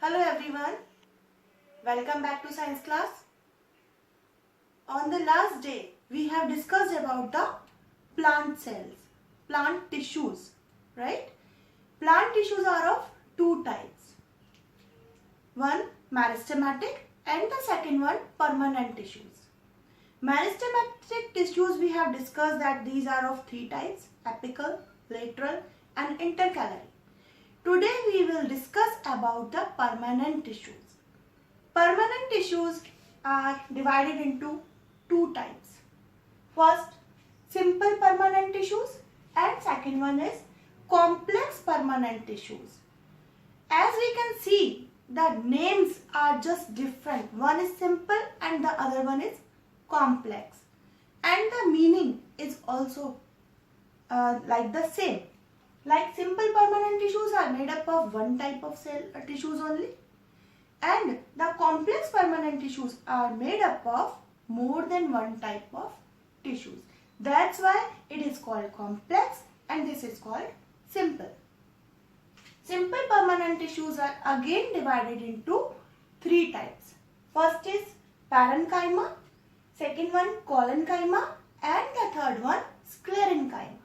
Hello everyone, welcome back to science class. On the last day, we have discussed about the plant cells, plant tissues, right? Plant tissues are of two types. One meristematic and the second one permanent tissues. Meristematic tissues we have discussed that these are of three types: apical, lateral and intercalary. Today we will discuss about the permanent tissues. Permanent tissues are divided into two types. First, simple permanent tissues and second one is complex permanent tissues. As we can see, the names are just different. One is simple and the other one is complex. And the meaning is also like the same. Like simple permanent tissues are made up of one type of cell tissues only, and the complex permanent tissues are made up of more than one type of tissues. That's why it is called complex and this is called simple. Simple permanent tissues are again divided into three types. First is parenchyma, second one collenchyma and the third one sclerenchyma.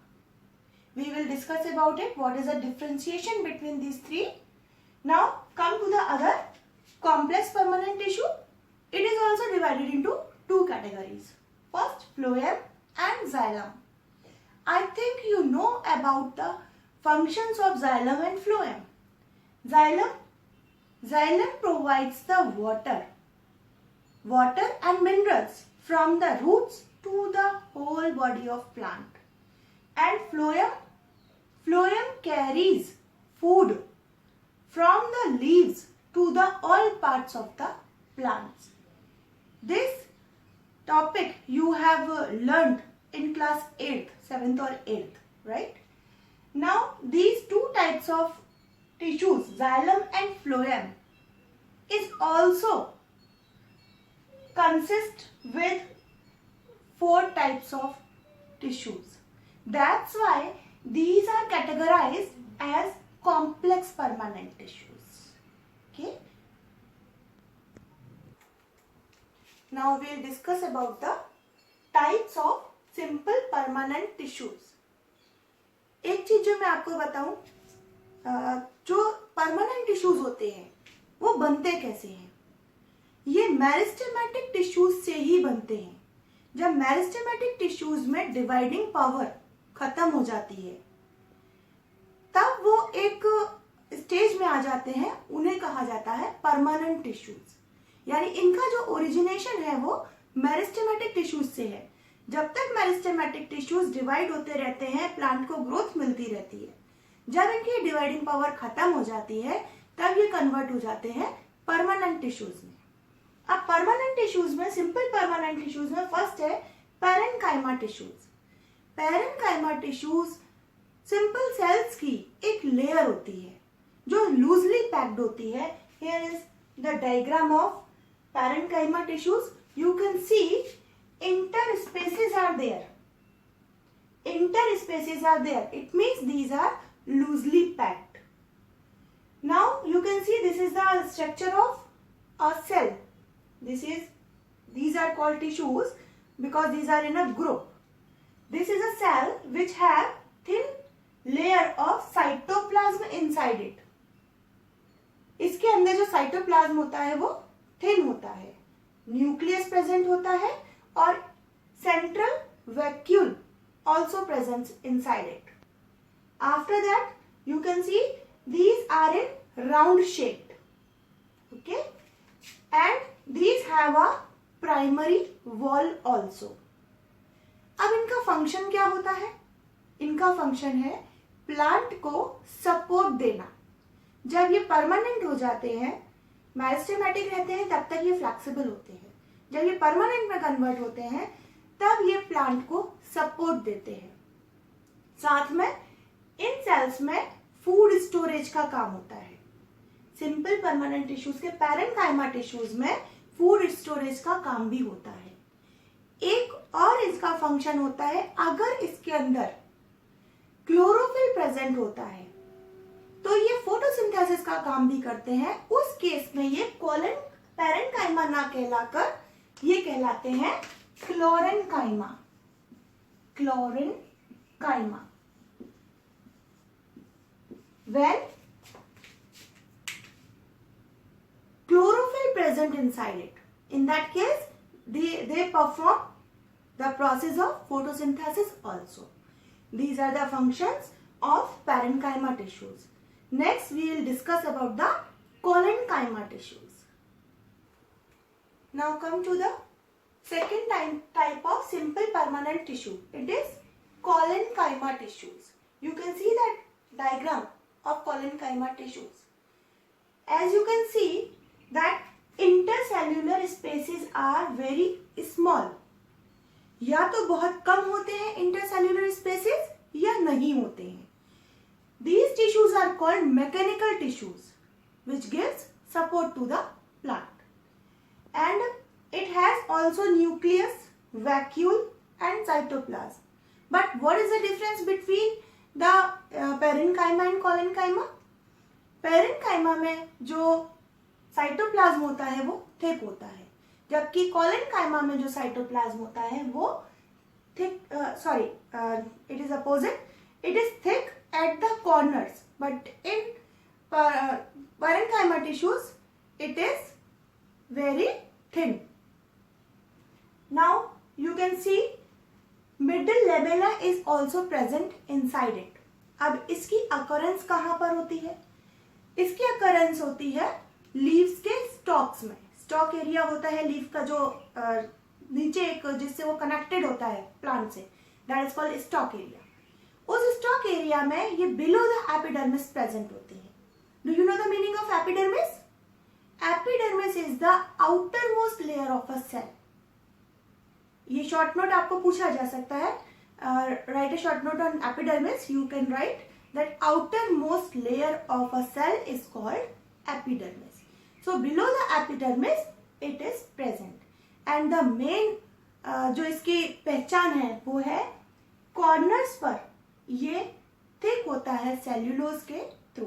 We will discuss about it, what is the differentiation between these three. Now come to the other complex permanent tissue. It is also divided into two categories. First, phloem and xylem. I think you know about the functions of xylem and phloem. Xylem provides the water and minerals from the roots to the whole body of plant. And phloem carries food from the leaves to the all parts of the plants. This topic you have learned in class 8th, 7th or 8th, right? Now these two types of tissues, xylem and phloem, is also consist with four types of tissues. That's why these are categorized as complex permanent tissues. Okay. Now we will discuss about the types of simple permanent tissues. एक चीज जो मैं आपको बताऊं, जो permanent tissues होते हैं वो बनते कैसे हैं? ये मेरिस्टेमेटिक टिश्यूज से ही बनते हैं. जब मेरिस्टेमेटिक टिश्यूज में डिवाइडिंग पावर खत्म हो जाती है तब वो एक स्टेज में आ जाते हैं, उन्हें कहा जाता है परमानेंट टिश्यूज. यानी इनका जो ओरिजिनेशन है वो मेरिस्टेमेटिक टिश्यूज से है. जब तक मेरिस्टेमेटिक टिश्यूज डिवाइड होते रहते हैं, प्लांट को ग्रोथ मिलती रहती है. जब इनकी डिवाइडिंग पावर खत्म हो जाती है तब ये कन्वर्ट हो जाते हैं परमानेंट टिश्यूज में. अब परमानेंट टिश्यूज में, सिंपल परमानेंट टिश्यूज में फर्स्ट है parenchyma tissues. Parenchyma tissues simple cells की एक लेयर होती है जो लूजली पैक्ड होती है. Here is the diagram of parenchyma tissues. You can see interspaces are there. Interspaces are there. It means these are loosely packed. Now you can see this is the structure of a cell. These are called tissues because these are in a group. This is a cell which have thin layer of cytoplasm inside it. इसके अंदर जो cytoplasm होता है वो thin होता है. Nucleus present होता है और central vacuole also present inside it. After that you can see these are in round shaped, okay, and these have a primary wall also. अब इनका फंक्शन क्या होता है? इनका फंक्शन है प्लांट को सपोर्ट देना. जब ये परमानेंट हो जाते हैं, मेरिस्टेमेटिक रहते हैं, तब तक ये फ्लेक्सिबल होते हैं. जब ये परमानेंट में कन्वर्ट होते हैं तब ये प्लांट को सपोर्ट देते हैं. साथ में इन सेल्स में फूड स्टोरेज का काम होता है. सिंपल परमानेंट टिश्यूज के पैरेन्काइमा टिश्यूज में फूड स्टोरेज का काम भी होता है. एक और इसका फंक्शन होता है, अगर इसके अंदर क्लोरोफिल प्रेजेंट होता है तो ये फोटोसिंथेसिस का काम भी करते हैं। उस केस में ये कॉलन पैरेन्काइमा ना कहलाकर ये कहलाते हैं क्लोरेन्काइमा। क्लोरेन्काइमा। When chlorophyll present inside it, in that case they perform the process of photosynthesis also. These are the functions of parenchyma tissues. Next we will discuss about the collenchyma tissues. Now come to the second type of simple permanent tissue. It is collenchyma tissues. You can see that diagram of collenchyma tissues. As you can see that intercellular spaces are very small. या तो बहुत कम होते हैं intercellular spaces या नहीं होते हैं. These tissues are called mechanical tissues, which gives support to the plant. And it has also nucleus, vacuole and cytoplasm. But what is the difference between the parenchyma and collenchyma? Parenchyma में जो cytoplasm होता है वो thick होता है, जबकि collenchyma में जो साइटोप्लाज्म होता है वो thick it is opposite. It is thick at the corners, but in parenchyma tissues it is very thin. Now you can see middle labella is also present inside it. अब इसकी occurrence कहाँ पर होती है? इसकी occurrence होती है leaves के स्टॉक्स में. स्टॉक एरिया होता है लीफ का जो नीचे एक जिससे वो कनेक्टेड होता है प्लांट से, that is called stock area. उस स्टॉक एरिया में ये बिलो द एपिडर्मिस प्रेजेंट होती है. Do you know the meaning of epidermis? Epidermis is the outer most layer of a cell. ये शॉर्ट नोट आपको पूछा जा सकता है. Write a short note on epidermis. You can write that outer most layer of a cell is called epidermis. So below the epidermis it is present, and the main जो इसकी पहचान है वो है कॉर्नर्स पर ये थिक होता है सेल्यूलोज के थ्रू.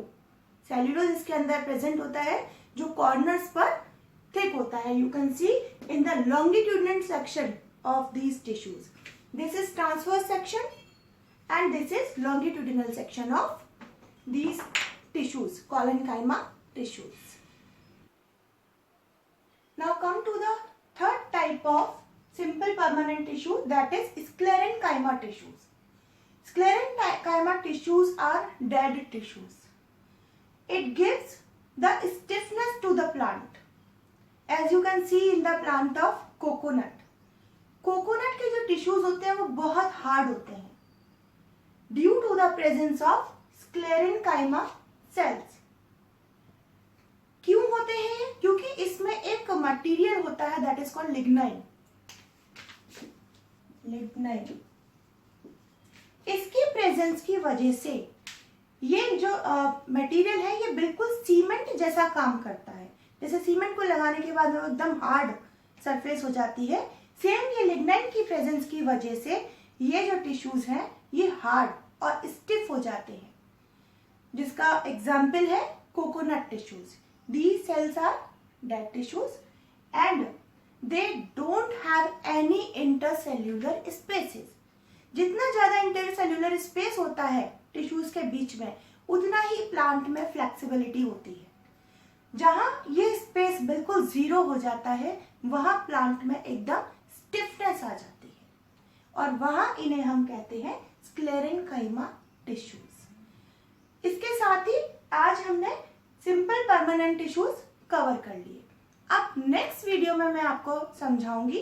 सेल्यूलोज इसके अंदर प्रेजेंट होता है जो कॉर्नर्स पर थिक होता है. You can see in the longitudinal section of these tissues. This is transverse section and this is longitudinal section of these tissues, collenchyma tissues. Now come to the third type of simple permanent tissue, that is sclerenchyma tissues. Sclerenchyma tissues are dead tissues. It gives the stiffness to the plant. As you can see in the plant of coconut. Coconut के जो tissues होते हैं वो बहुत hard होते हैं due to the presence of sclerenchyma cells. क्यों होते हैं? क्योंकि इसमें एक मटेरियल होता है दैट इज कॉल्ड लिग्नाइन. इसकी प्रेजेंस की वजह से ये जो मटेरियल है ये बिल्कुल सीमेंट जैसा काम करता है. जैसे सीमेंट को लगाने के बाद वो एकदम हार्ड सरफेस हो जाती है, सेम ये लिग्नाइन की प्रेजेंस की वजह से ये जो टिश्यूज हैं ये हार्ड और स्टिफ हो जाते हैं, जिसका एग्जाम्पल है coconut tissues. These cells are dead tissues and they don't have any intercellular spaces. जितना ज़्यादा intercellular space होता है टिश्यूज के बीच में उतना ही प्लांट में फ्लेक्सिबिलिटी होती है. जहाँ ये स्पेस बिल्कुल जीरो हो जाता है वहाँ प्लांट में एकदम स्टिफनेस आ जाती है और वहाँ इन्हें हम कहते हैं स्क्लेरेन्काइमा टिश्यूज. इसके साथ ही आज हमने सिंपल परमानेंट टिश्यूज कवर कर लिए. अब नेक्स्ट वीडियो में मैं आपको समझाऊंगी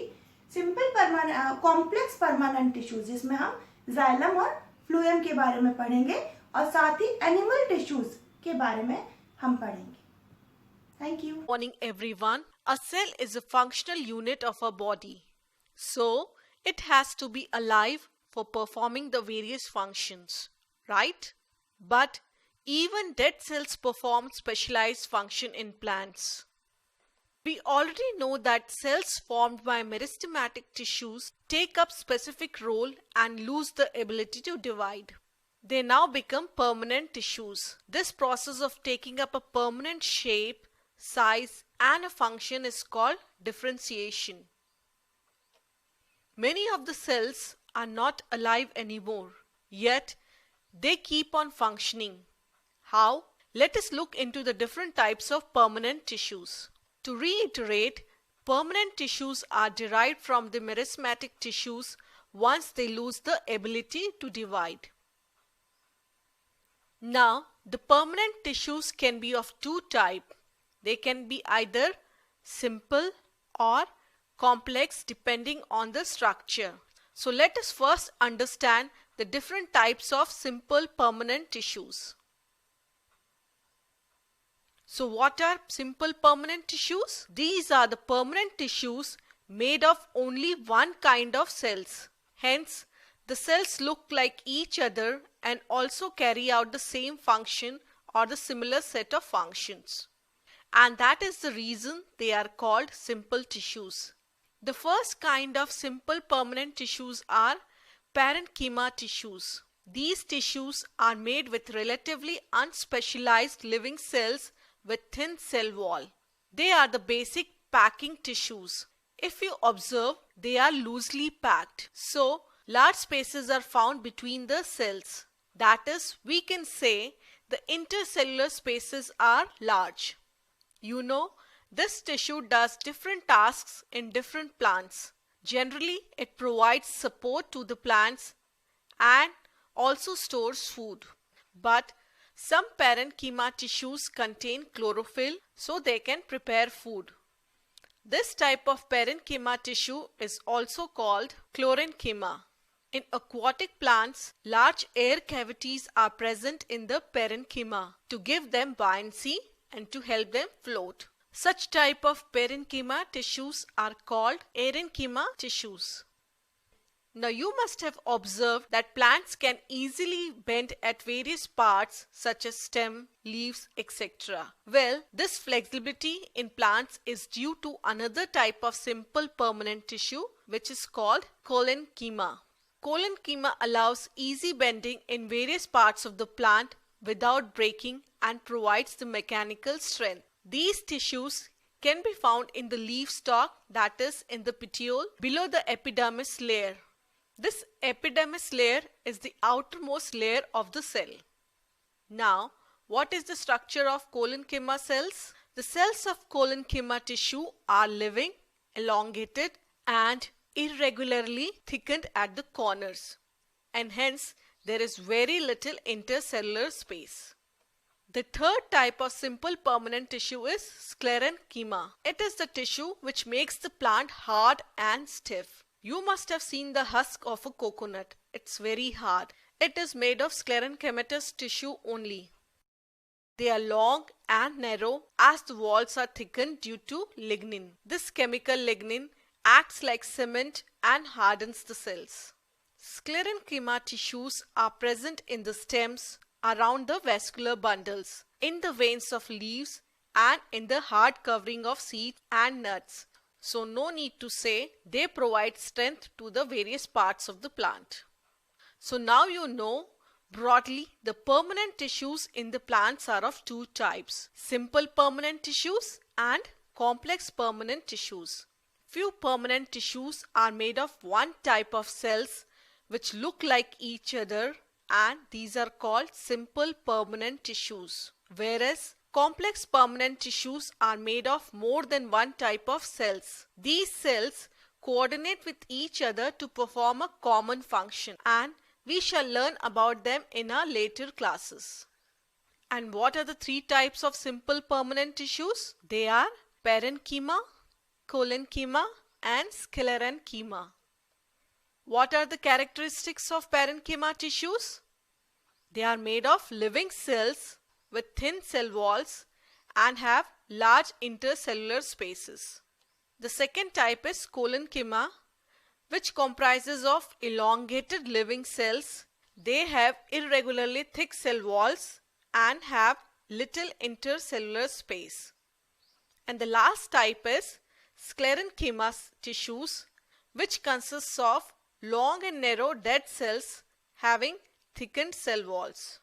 simple permanent complex permanent tissues, जिसमें हम जाइलम और फ्लूएम के बारे में पढ़ेंगे और साथ ही एनिमल टिश्यूज के बारे में हम पढ़ेंगे. Thank you. Morning everyone. A cell is a functional unit of a body. So it has to be alive for performing the various functions, right? But even dead cells perform specialized function in plants. We already know that cells formed by meristematic tissues take up specific role and lose the ability to divide. they now become permanent tissues. This process of taking up a permanent shape, size, and a function is called differentiation. Many of the cells are not alive anymore, yet they keep on functioning. How? Let us look into the different types of permanent tissues. To reiterate, permanent tissues are derived from the meristematic tissues once they lose the ability to divide. Now, the permanent tissues can be of two types. They can be either simple or complex depending on the structure. So let us first understand the different types of simple permanent tissues. So what are simple permanent tissues? These are the permanent tissues made of only one kind of cells. Hence, the cells look like each other and also carry out the same function or the similar set of functions. And that is the reason they are called simple tissues. The first kind of simple permanent tissues are parenchyma tissues. These tissues are made with relatively unspecialized living cells with thin cell wall. They are the basic packing tissues. If you observe, they are loosely packed. So, large spaces are found between the cells. That is, we can say the intercellular spaces are large. You know, this tissue does different tasks in different plants. Generally, it provides support to the plants and also stores food. But some parenchyma tissues contain chlorophyll so they can prepare food. This type of parenchyma tissue is also called chlorenchyma. In aquatic plants, large air cavities are present in the parenchyma to give them buoyancy and to help them float. Such type of parenchyma tissues are called aerenchyma tissues. Now you must have observed that plants can easily bend at various parts such as stem, leaves, etc. Well, this flexibility in plants is due to another type of simple permanent tissue which is called collenchyma. Collenchyma allows easy bending in various parts of the plant without breaking and provides the mechanical strength. These tissues can be found in the leaf stalk, that is in the petiole below the epidermis layer. This epidermis layer is the outermost layer of the cell. Now, what is the structure of collenchyma cells? The cells of collenchyma tissue are living, elongated and irregularly thickened at the corners, and hence there is very little intercellular space. The third type of simple permanent tissue is sclerenchyma. It is the tissue which makes the plant hard and stiff. You must have seen the husk of a coconut. It's very hard. It is made of sclerenchymatous tissue only. They are long and narrow as the walls are thickened due to lignin. This chemical lignin acts like cement and hardens the cells. Sclerenchyma tissues are present in the stems, around the vascular bundles, in the veins of leaves and in the hard covering of seeds and nuts. So no need to say they provide strength to the various parts of the plant. So now you know broadly the permanent tissues in the plants are of two types: simple permanent tissues and complex permanent tissues. Few permanent tissues are made of one type of cells which look like each other, and these are called simple permanent tissues. Whereas complex permanent tissues are made of more than one type of cells. These cells coordinate with each other to perform a common function, and we shall learn about them in our later classes. And what are the three types of simple permanent tissues? They are parenchyma, collenchyma and sclerenchyma. What are the characteristics of parenchyma tissues? They are made of living cells with thin cell walls and have large intercellular spaces. The second type is collenchyma, which comprises of elongated living cells. They have irregularly thick cell walls and have little intercellular space. And the last type is sclerenchyma tissues, which consists of long and narrow dead cells having thickened cell walls.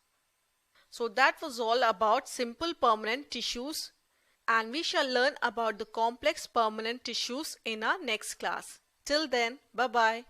So that was all about simple permanent tissues, and we shall learn about the complex permanent tissues in our next class. Till then, bye-bye.